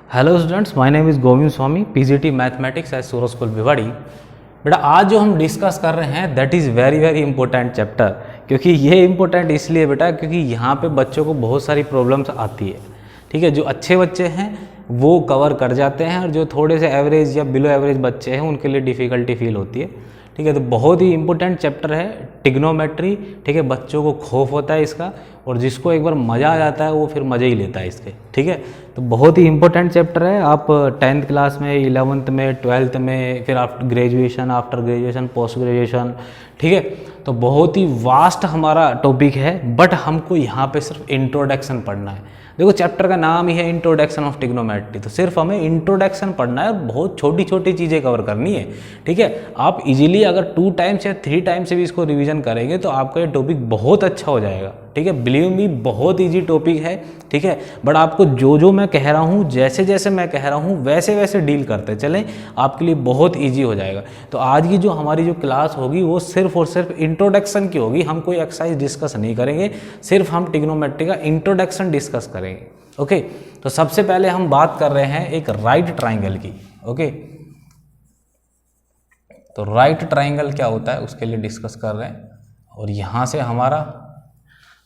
Hello students, my name is Govind Swami, PGT mathematics eight Suraj school Bhiwadi. बेटा आज जो हम डिस्कस कर रहे हैं that is very very important chapter. क्योंकि ये इंपॉर्टेंट इसलिए बेटा क्योंकि यहाँ पे बच्चों को बहुत सारी प्रॉब्लम्स आती है। ठीक है, जो अच्छे बच्चे हैं वो कवर कर जाते हैं और जो थोड़े से एवरेज या बिलो एवरेज बच्चे हैं उनके लिए डिफ़िकल्टी फील होती है। ठीक है, तो बहुत ही इंपॉर्टेंट चैप्टर है ट्रिग्नोमेट्री। ठीक है, बच्चों को खौफ होता है इसका और जिसको एक बार मज़ा आ जाता है वो फिर मज़े ही लेता है इसके। ठीक है, तो बहुत ही इंपॉर्टेंट चैप्टर है। आप 10th क्लास में, 11th में, 12th में, फिर आफ्टर ग्रेजुएशन, पोस्ट ग्रेजुएशन। ठीक है, तो बहुत ही वास्ट हमारा टॉपिक है, बट हमको यहाँ पे सिर्फ इंट्रोडक्शन पढ़ना है। देखो चैप्टर का नाम ही है इंट्रोडक्शन ऑफ ट्रिग्नोमेट्री, तो सिर्फ हमें इंट्रोडक्शन पढ़ना है और बहुत छोटी छोटी चीज़ें कवर करनी है। ठीक है, आप इजीली अगर 2 टाइम्स या 3 टाइम्स से भी इसको रिवीजन करेंगे तो आपका ये टॉपिक बहुत अच्छा हो जाएगा। ठीक है, बिलीव मी बहुत इजी टॉपिक है। ठीक है, बट आपको जो जो मैं कह रहा हूँ, जैसे जैसे मैं कह रहा हूँ वैसे वैसे डील करते चलें, आपके लिए बहुत इजी हो जाएगा। तो आज की जो हमारी जो क्लास होगी वो सिर्फ और सिर्फ इंट्रोडक्शन की होगी। हम कोई एक्सरसाइज डिस्कस नहीं करेंगे, सिर्फ हम ट्रिग्नोमेट्री का इंट्रोडक्शन डिस्कस करेंगे। ओके, तो सबसे पहले हम बात कर रहे हैं एक राइट ट्राइंगल की। ओके, तो राइट ट्राइंगल क्या होता है उसके लिए डिस्कस कर रहे हैं। और यहाँ से हमारा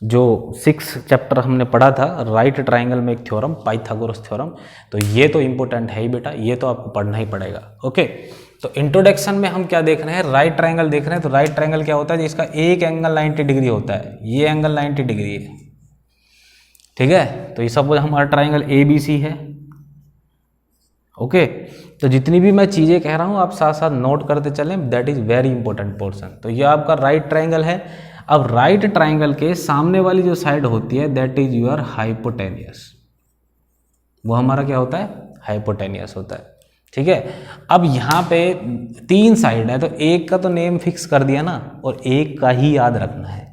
जो 6 चैप्टर हमने पढ़ा था राइट ट्राइंगल में एक थ्योरम, पाइथागोरस थ्योरम, तो ये तो इंपॉर्टेंट है ही बेटा, ये तो आपको पढ़ना ही पड़ेगा। ओके, तो इंट्रोडक्शन में हम क्या देख रहे हैं, राइट ट्राइंगल देख रहे हैं। तो राइट ट्राइंगल क्या होता है, जिसका एक एंगल 90 डिग्री होता है, ये एंगल 90 डिग्री है। ठीक है, तो ये सपोज हमारा ट्राइंगल ABC है। ओके, तो जितनी भी मैं चीज़ें कह रहा हूँ आप साथ साथ नोट करते चलें, that is very important portion. तो ये आपका राइट ट्राइंगल है। अब राइट ट्राइंगल के सामने वाली जो साइड होती है दैट इज योर हाइपोटेनियस, वो हमारा क्या होता है, हाइपोटेनियस होता है। ठीक है, अब यहाँ पे 3 साइड है तो एक का तो नेम फिक्स कर दिया ना, और एक का ही याद रखना है।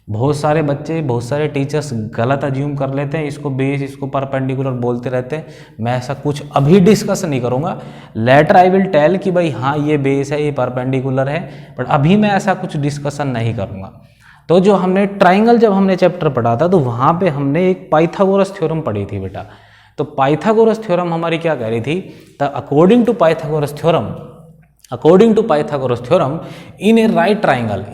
बहुत सारे बच्चे, बहुत सारे टीचर्स गलत अज्यूम कर लेते हैं, इसको बेस, इसको परपेंडिकुलर बोलते रहते हैं। मैं ऐसा कुछ अभी डिस्कस नहीं करूँगा, लेटर आई विल टेल कि भाई हाँ ये बेस है, ये परपेंडिकुलर है, बट अभी मैं ऐसा कुछ डिस्कशन नहीं करूँगा। तो जो हमने ट्राइंगल जब हमने चैप्टर पढ़ा था तो वहाँ पे हमने एक पाइथागोरस थ्योरम पढ़ी थी बेटा। तो पाइथागोरस थ्योरम हमारी क्या कह रही थी, the according to Pythagoras theorem in a right triangle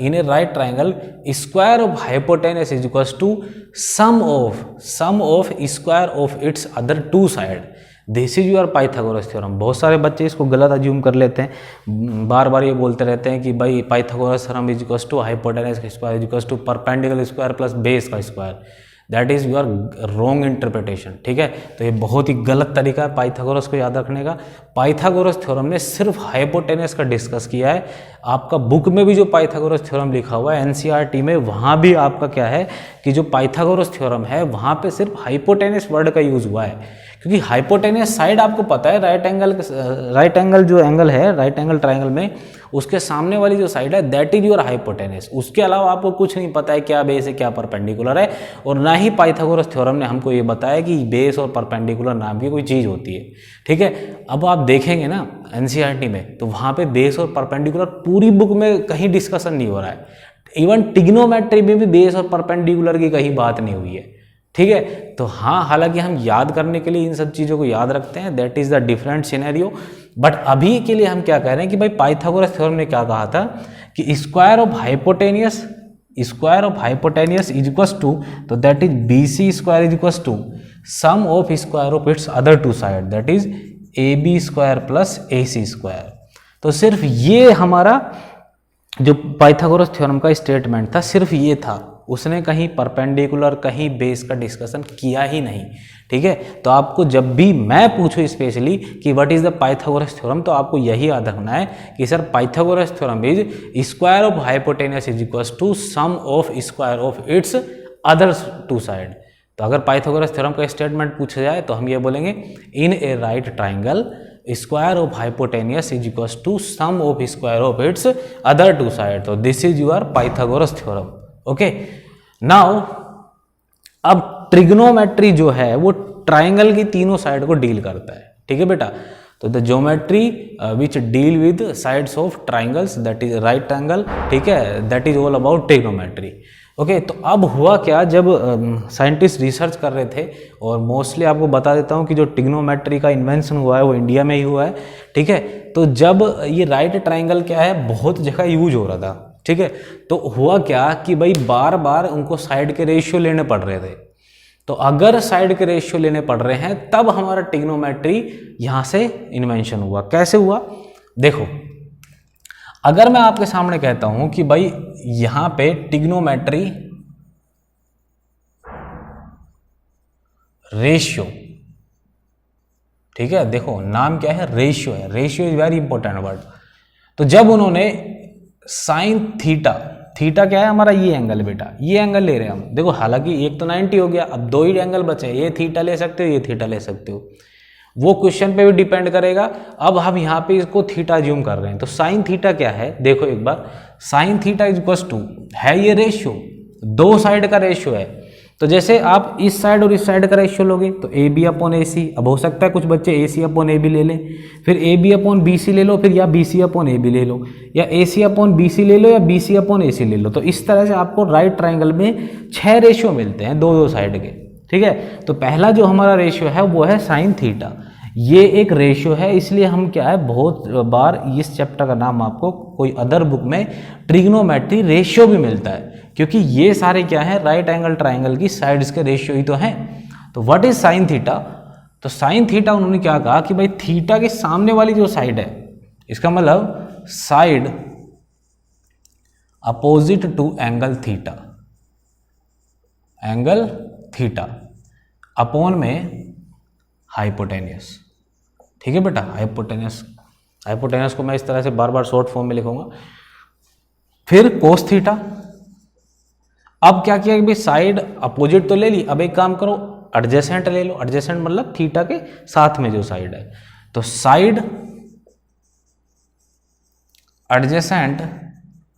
square of hypotenuse is equals to sum of square of its other 2 side। This is your Pythagoras theorem. बहुत सारे बच्चे इसको गलत अज्यूम कर लेते हैं, बार बार ये बोलते रहते हैं कि भाई Pythagoras theorem is equals to hypotenuse का square is equals to perpendicular square plus base का square. That is your wrong interpretation. ठीक है, तो ये बहुत ही गलत तरीका है पाइथागोरस को याद रखने का। पाइथागोरस थ्योरम ने सिर्फ हाइपोटेनस का डिस्कस किया है। आपका बुक में भी जो पाइथागोरस थ्योरम लिखा हुआ है एनसीईआरटी में, वहाँ भी आपका क्या है कि जो पाइथागोरस थ्योरम है वहाँ पे सिर्फ हाइपोटेनस वर्ड का यूज़ हुआ है। क्योंकि हाइपोटेनस साइड आपको पता है, राइट एंगल जो एंगल है राइट एंगल ट्राइंगल में, उसके सामने वाली जो साइड है दैट इज योर हाइपोटेनस। उसके अलावा आपको कुछ नहीं पता है क्या बेस है क्या परपेंडिकुलर है, और ना ही पाइथागोरस थ्योरम ने हमको ये बताया कि बेस और परपेंडिकुलर नाम की कोई चीज़ होती है। ठीक है, अब आप देखेंगे ना एनसीईआरटी में तो वहाँ पे बेस और परपेंडिकुलर पूरी बुक में कहीं डिस्कशन नहीं हो रहा है। इवन ट्रिग्नोमेट्री में भी बेस और परपेंडिकुलर की कहीं बात नहीं हुई है। ठीक है, तो हाँ, हालांकि हम याद करने के लिए इन सब चीज़ों को याद रखते हैं, that is the different scenario, but अभी के लिए हम क्या कह रहे हैं कि भाई पाइथागोरस थ्योरम ने क्या कहा था कि square of hypotenuse is equals to, तो that is BC square is equals to sum of square of its other 2 side, that is AB square plus AC square. तो सिर्फ ये हमारा जो पाइथागोरस थ्योरम का स्टेटमेंट था, सिर्फ ये था, उसने कहीं परपेंडिकुलर कहीं बेस का डिस्कशन किया ही नहीं। ठीक है, तो आपको जब भी मैं पूछूं स्पेशली कि what is the Pythagoras theorem, तो आपको यही याद रखना है कि sir Pythagoras theorem is square of hypotenuse is equals to sum of square of its other 2 side. तो अगर पाइथागोरस थ्योरम का स्टेटमेंट पूछा जाए तो हम ये बोलेंगे in a right triangle square of hypotenuse is equals to sum of square of its other 2 side. तो this is your Pythagoras theorem. Okay, now अब ट्रिग्नोमेट्री जो है वो ट्राइंगल की तीनों साइड को डील करता है। ठीक है बेटा, तो the geometry which deal with sides of triangles that is right triangle. ठीक है, that is all about trigonometry. Okay तो अब हुआ क्या, जब साइंटिस्ट रिसर्च कर रहे थे, और मोस्टली आपको बता देता हूँ कि जो ट्रिग्नोमेट्री का इन्वेंशन हुआ है वो इंडिया में ही हुआ है, ठीक है। तो जब ये राइट ट्राइंगल क्या है बहुत जगह यूज हो रहा था, ठीक है, तो हुआ क्या कि भाई बार बार उनको साइड के रेशियो लेने पड़ रहे थे। तो अगर साइड के रेशियो लेने पड़ रहे हैं तब हमारा ट्रिग्नोमेट्री यहाँ से इन्वेंशन हुआ। कैसे हुआ देखो, अगर मैं आपके सामने कहता हूं कि भाई यहां पे ट्रिग्नोमेट्री रेशियो, ठीक है, देखो नाम क्या है, रेशियो है, ratio is very important word. तो जब उन्होंने साइन थीटा, थीटा क्या है हमारा, ये एंगल बेटा, ये एंगल ले रहे हैं हम, देखो हालांकि एक तो 90 हो गया, अब दो ही एंगल बचे, ये थीटा ले सकते हो, ये थीटा ले सकते हो, वो क्वेश्चन पे भी डिपेंड करेगा। अब हम यहाँ पे इसको थीटा ज्यूम कर रहे हैं, तो साइन थीटा क्या है देखो एक बार, sine theta is equal to है ये रेशियो, दो साइड का रेशियो है। तो जैसे आप इस साइड और इस साइड का रेशियो लोगे तो ए बी अपॉन ए सी, अब हो सकता है कुछ बच्चे ए सी अपॉन ए बी ले लें, फिर A B upon B C ले लो, फिर या B C upon A B ले लो, या ए सी अपॉन बी सी ले लो, या बी सी अपॉन ए सी ले लो। तो इस तरह से आपको राइट ट्राइंगल में 6 रेशियो मिलते हैं दो दो साइड के, ठीक है। तो पहला जो हमारा रेशियो है वो है साइन थीटा, ये एक रेशियो है, इसलिए हम क्या है बहुत बार इस चैप्टर का नाम आपको कोई अदर बुक में ट्रिग्नोमेट्री रेशियो भी मिलता है, क्योंकि ये सारे क्या है राइट एंगल ट्राइंगल की साइड्स के रेशियो ही तो हैं। तो व्हाट इज साइन थीटा, तो साइन थीटा उन्होंने क्या कहा कि भाई थीटा के सामने वाली जो साइड है, इसका मतलब side opposite to angle theta, angle theta upon में हाइपोटेनियस, ठीक है बेटा, हाइपोटेनियस, हाइपोटेनियस को मैं इस तरह से बार बार शॉर्ट फॉर्म में लिखूंगा। फिर कोस थीटा, अब क्या किया कि भाई साइड अपोजिट तो ले ली, अब एक काम करो एडजेसेंट ले लो, एडजेसेंट मतलब थीटा के साथ में जो साइड है, तो side adjacent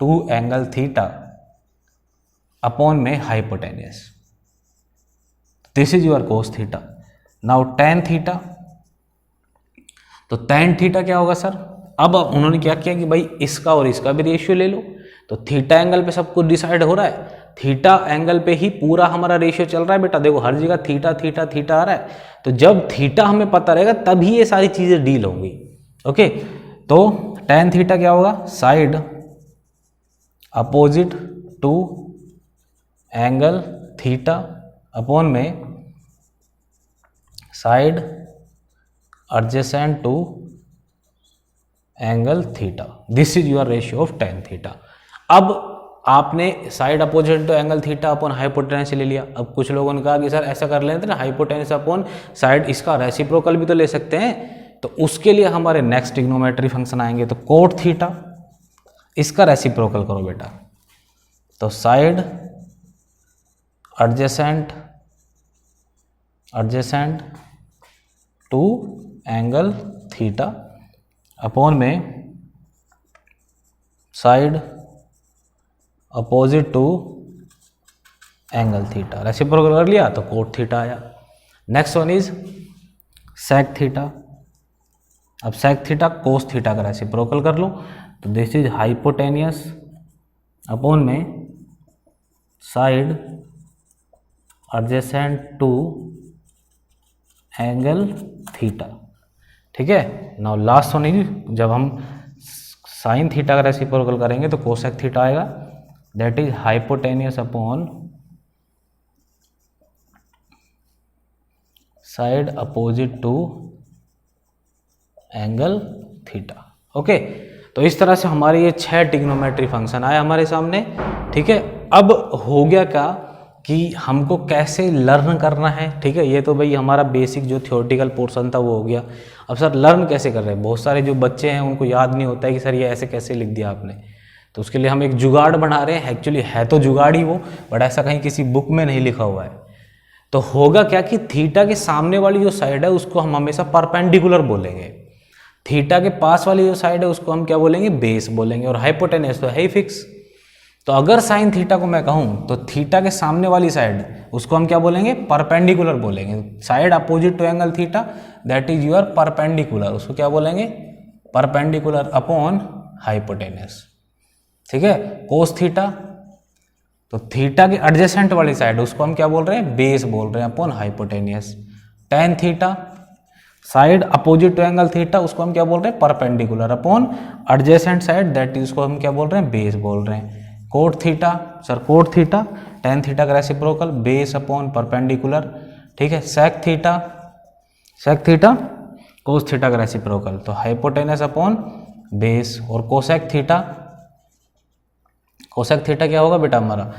to angle theta upon में hypotenuse, this is your cos theta. Now tan theta, तो टेन थीटा क्या होगा सर, अब उन्होंने क्या किया कि भाई इसका और इसका भी रेशियो ले लो, तो थीटा एंगल पे सब कुछ डिसाइड हो रहा है, थीटा एंगल पे ही पूरा हमारा रेशियो चल रहा है बेटा, देखो हर जगह थीटा थीटा थीटा आ रहा है। तो जब थीटा हमें पता रहेगा तभी ये सारी चीजें डील होंगी, ओके। तो टेन थीटा क्या होगा, side opposite to angle theta upon में side adjacent to angle theta, this is your ratio of tan theta. अब आपने side opposite to angle theta upon hypotenuse ले लिया। अब कुछ लोगों ने कहा कि सर ऐसा कर लेते ना, हाइपोटेनस अपॉन साइड, इसका रेसिप्रोकल भी तो ले सकते हैं। तो उसके लिए हमारे नेक्स्ट ट्रिग्नोमेट्री फंक्शन आएंगे, तो कोट थीटा, इसका रेसिप्रोकल करो बेटा, तो side adjacent to angle theta upon में side opposite to angle theta, reciprocal कर लिया तो कोट थीटा आया। Next one is sec theta, अब सेक थीटा कोस थीटा का रेसिप्रोकल कर लो, तो दिस इज हाइपोटेनियस अपॉन में side adjacent to angle theta, ठीक है। नाउ लास्ट वन इज, जब हम साइन थीटा का रेसिप्रोकल करेंगे तो कोसेक थीटा आएगा, that is hypotenuse upon side opposite to angle theta, okay. तो इस तरह से हमारे ये 6 ट्रिग्नोमेट्री फंक्शन आए हमारे सामने, ठीक है। अब हो गया क्या कि हमको कैसे लर्न करना है, ठीक है। ये तो भाई हमारा बेसिक जो थ्योरेटिकल पोर्शन था वो हो गया। अब सर लर्न कैसे कर रहे हैं, बहुत सारे जो बच्चे हैं उनको याद नहीं होता है कि सर ये ऐसे कैसे लिख दिया आपने, तो उसके लिए हम एक जुगाड़ बना रहे हैं। एक्चुअली है तो जुगाड़ ही वो, बट ऐसा कहीं किसी बुक में नहीं लिखा हुआ है। तो होगा क्या कि थीटा के सामने वाली जो साइड है उसको हम हमेशा परपेंडिकुलर बोलेंगे, थीटा के पास वाली जो साइड है उसको हम क्या बोलेंगे, बेस बोलेंगे, और हाइपोटेनस तो है ही फिक्स। तो अगर साइन थीटा को मैं कहूं तो थीटा के सामने वाली साइड उसको हम क्या बोलेंगे, परपेंडिकुलर बोलेंगे। Side opposite to angle theta that is your perpendicular, उसको क्या बोलेंगे, परपेंडिकुलर अपॉन हाइपोटेनस, ठीक है। कोस थीटा तो थीटा के एडजेसेंट वाली साइड उसको हम क्या बोल रहे हैं, बेस बोल रहे हैं upon hypotenuse. Tan theta side opposite to angle theta उसको हम क्या बोल रहे हैं, perpendicular upon adjacent side that is उसको हम क्या बोल रहे हैं, बेस बोल रहे हैं। Cot theta sir, cot theta tan theta का रेसिप्रोकल बेस अपॉन परपेंडिकुलर, ठीक है। सेक थीटा कोस थीटा का रेसिप्रोकल, तो हाइपोटेनस अपॉन बेस। और कोसेक थीटा क्या होगा बेटा हमारा,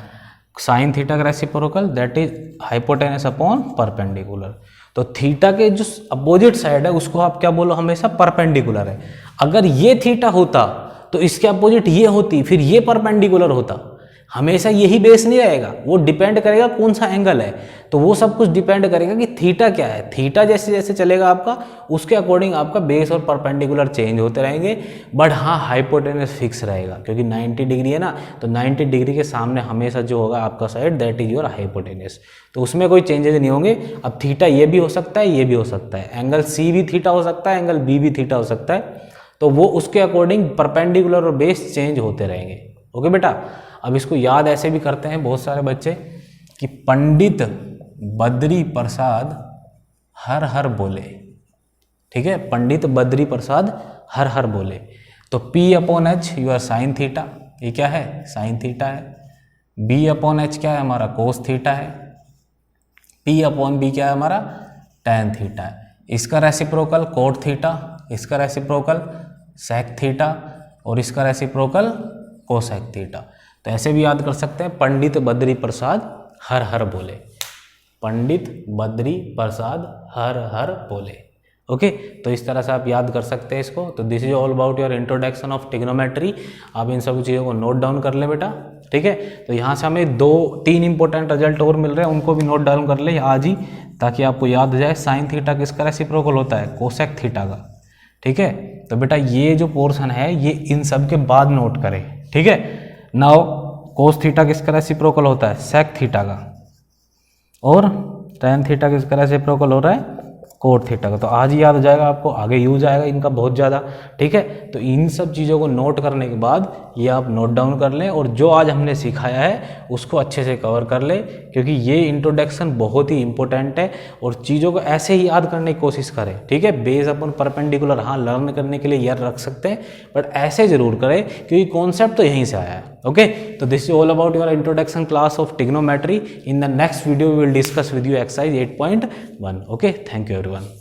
साइन थीटा का reciprocal that is hypotenuse upon perpendicular. तो थीटा के जो अपोजिट साइड है उसको आप क्या बोलो, हमेशा परपेंडिकुलर है। अगर ये थीटा होता तो इसके अपोजिट ये होती, फिर ये परपेंडिकुलर होता। हमेशा यही बेस नहीं रहेगा, वो डिपेंड करेगा कौन सा एंगल है। तो वो सब कुछ डिपेंड करेगा कि थीटा क्या है। थीटा जैसे जैसे चलेगा आपका, उसके अकॉर्डिंग आपका बेस और परपेंडिकुलर चेंज होते रहेंगे। बट हाँ, हाइपोटेनस फिक्स रहेगा क्योंकि 90 डिग्री है ना, तो 90 डिग्री के सामने हमेशा जो होगा आपका side that is your hypotenuse. तो उसमें कोई चेंजेस नहीं होंगे। अब थीटा ये भी हो सकता है, ये भी हो सकता है, एंगल सी भी थीटा हो सकता है, एंगल बी भी थीटा हो सकता है। तो वो उसके अकॉर्डिंग परपेंडिकुलर और बेस चेंज होते रहेंगे। ओके बेटा, अब इसको याद ऐसे भी करते हैं बहुत सारे बच्चे कि पंडित बद्री प्रसाद हर हर बोले, ठीक है। पंडित बद्री प्रसाद हर हर बोले, तो P upon H your sine theta, ये क्या है, साइन थीटा है। B अपॉन एच क्या है हमारा, कोस थीटा है। P अपॉन बी क्या है हमारा, टैन थीटा है। इसका रेसिप्रोकल कोट थीटा, इसका रेसिप्रोकल सेक थीटा, और इसका रेसिप्रोकल कोसेक थीटा। तो ऐसे भी याद कर सकते हैं, पंडित बद्री प्रसाद हर हर बोले, पंडित बद्री प्रसाद हर हर बोले। ओके, तो इस तरह से आप याद कर सकते हैं इसको। तो this is all about your introduction of trigonometry. आप इन सब चीज़ों को नोट डाउन कर ले बेटा, ठीक है। तो यहाँ से हमें 2-3 इंपॉर्टेंट रिजल्ट और मिल रहे हैं, उनको भी नोट डाउन कर ले आज ही, ताकि आपको याद हो जाए। साइन थीटा किसका रेसिप्रोकल होता है, कोसेक थीटा का, ठीक है। तो बेटा ये जो पोर्शन है ये इन सब के बाद नोट करें, ठीक है। नाउ कोस थीटा किसका रेसिप्रोकल होता है, सेक थीटा का, और टैन थीटा किसका रेसिप्रोकल हो रहा है, कोट थीटा का। तो आज ही याद हो जाएगा आपको, आगे यूज आएगा इनका बहुत ज़्यादा, ठीक है। तो इन सब चीज़ों को नोट करने के बाद ये आप नोट डाउन कर लें, और जो आज हमने सिखाया है उसको अच्छे से कवर कर लें, क्योंकि ये इंट्रोडक्शन बहुत ही इंपॉर्टेंट है। और चीज़ों को ऐसे ही याद करने की कोशिश करें, ठीक है। बेस अपन परपेंडिकुलर हाँ लर्न करने के लिए याद रख सकते हैं, बट ऐसे जरूर करें क्योंकि कॉन्सेप्ट तो यहीं से आया है। ओके, तो this is all about your introduction class of trigonometry. In the next video we will discuss with you exercise 8.1. Okay, thank you everyone.